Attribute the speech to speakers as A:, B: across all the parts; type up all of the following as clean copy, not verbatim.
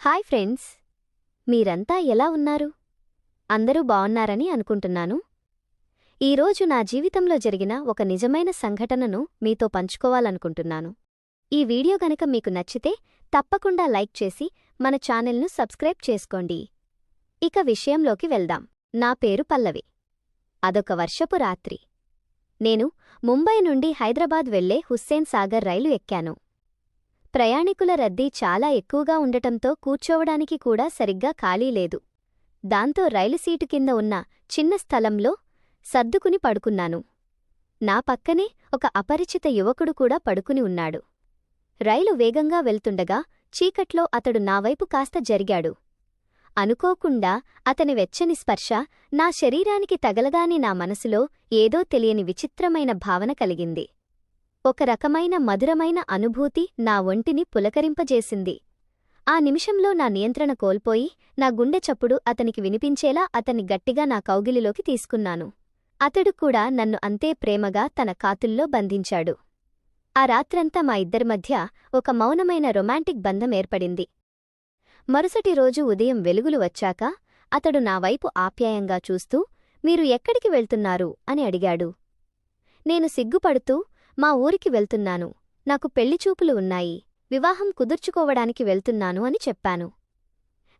A: Hi friends, మీరంతా ఎలా ఉన్నారు? అందరూ బావున్నారని అనుకుంటున్నాను. ఈరోజు నా జీవితంలో జరిగిన ఒక నిజమైన సంఘటనను మీతో పంచుకోవాలనుకుంటున్నాను. ఈ వీడియో గనక మీకు నచ్చితే తప్పకుండా లైక్ చేసి మన ఛానల్ను సబ్స్క్రైబ్ చేసుకోండి. ఇక విషయంలోకి వెళ్దాం. నా పేరు పల్లవి. అదొక వర్షపు రాత్రి. నేను ముంబై నుండి హైదరాబాద్ వెళ్లే హుస్సేన్ సాగర్ రైలు ఎక్కాను. ప్రయాణికుల రద్దీ చాలా ఎక్కువగా ఉండటంతో కూర్చోవడానికి కూడా సరిగ్గా ఖాళీ లేదు. దాంతో రైలు సీటు కింద ఉన్న చిన్న స్థలంలో సర్దుకుని పడుకున్నాను. నా పక్కనే ఒక అపరిచిత యువకుడు కూడా పడుకుని ఉన్నాడు. రైలు వేగంగా వెళ్తుండగా చీకట్లో అతడు నావైపు కాస్త జరిగాడు. అనుకోకుండా అతని వెచ్చని స్పర్శ నా శరీరానికి తగలగానే నా మనసులో ఏదో తెలియని విచిత్రమైన భావన కలిగింది. ఒక రకమైన మధురమైన అనుభూతి నా ఒంటిని పులకరింపజేసింది. ఆ నిమిషంలో నా నియంత్రణ కోల్పోయి నా గుండె చప్పుడు అతనికి వినిపించేలా అతన్ని గట్టిగా నా కౌగిలిలోకి తీసుకున్నాను. అతడు కూడా నన్ను అంతే ప్రేమగా తన కాతుల్లో బంధించాడు. ఆ రాత్రంతా మా ఇద్దరి మధ్య ఒక మౌనమైన రొమాంటిక్ బంధం ఏర్పడింది. మరుసటి రోజు ఉదయం వెలుగులు వచ్చాక అతడు నా వైపు ఆప్యాయంగా చూస్తూ, మీరు ఎక్కడికి వెళ్తున్నారు అని అడిగాడు. నేను సిగ్గుపడుతూ, మా ఊరికి వెళ్తున్నాను, నాకు పెళ్లిచూపులు ఉన్నాయి, వివాహం కుదుర్చుకోవడానికి వెళ్తున్నాను అని చెప్పాను.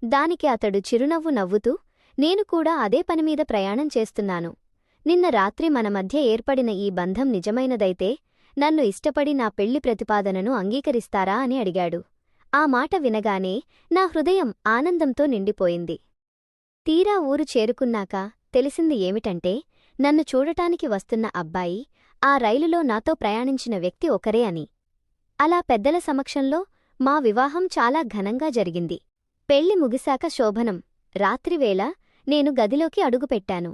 A: దానికి అతడు చిరునవ్వు నవ్వుతూ, నేను కూడా అదే పనిమీద ప్రయాణం చేస్తున్నాను. నిన్న రాత్రి మన మధ్య ఏర్పడిన ఈ బంధం నిజమైనదైతే నన్ను ఇష్టపడి నా పెళ్లి ప్రతిపాదనను అంగీకరిస్తారా అని అడిగాడు. ఆ మాట వినగానే నా హృదయం ఆనందంతో నిండిపోయింది. తీరా ఊరు చేరుకున్నాక తెలిసింది ఏమిటంటే, నన్ను చూడటానికి వస్తున్న అబ్బాయి ఆ రైలులో నాతో ప్రయాణించిన వ్యక్తి ఒకరే అని. అలా పెద్దల సమక్షంలో మా వివాహం చాలా ఘనంగా జరిగింది. పెళ్లి ముగిశాక శోభనం రాత్రివేళ నేను గదిలోకి అడుగుపెట్టాను.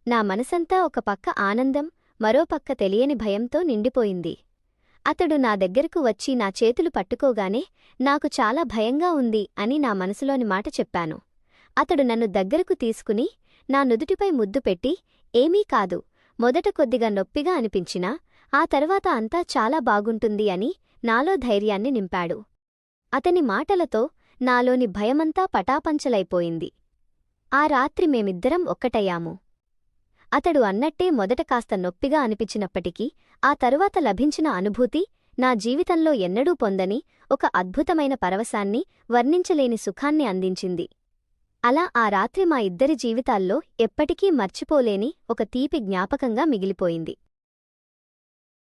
A: నా మనసంతా ఒక పక్క ఆనందం, మరోపక్క తెలియని భయంతో నిండిపోయింది. అతడు నా దగ్గరకు వచ్చి నా చేతులు పట్టుకోగానే నాకు చాలా భయంగా ఉంది అని నా మనసులోని మాట చెప్పాను. అతడు నన్ను దగ్గరకు తీసుకుని నా నుదుటిపై ముద్దు పెట్టి, ఏమీ కాదు, మొదట కొద్దిగా నొప్పిగా అనిపించినా ఆ తర్వాత అంతా చాలా బాగుంటుంది అని నాలో ధైర్యాన్ని నింపాడు. అతని మాటలతో నాలోని భయమంతా పటాపంచలైపోయింది. ఆ రాత్రి మేమిద్దరం ఒక్కటయ్యాము. అతడు అన్నట్టే మొదట కాస్త నొప్పిగా అనిపించినప్పటికీ ఆ తరువాత లభించిన అనుభూతి నా జీవితంలో ఎన్నడూ పొందని ఒక అద్భుతమైన పరవశాన్ని, వర్ణించలేని సుఖాన్ని అందించింది. అలా ఆ రాత్రి మా ఇద్దరి జీవితాల్లో ఎప్పటికీ మర్చిపోలేని ఒక తీపి జ్ఞాపకంగా మిగిలిపోయింది.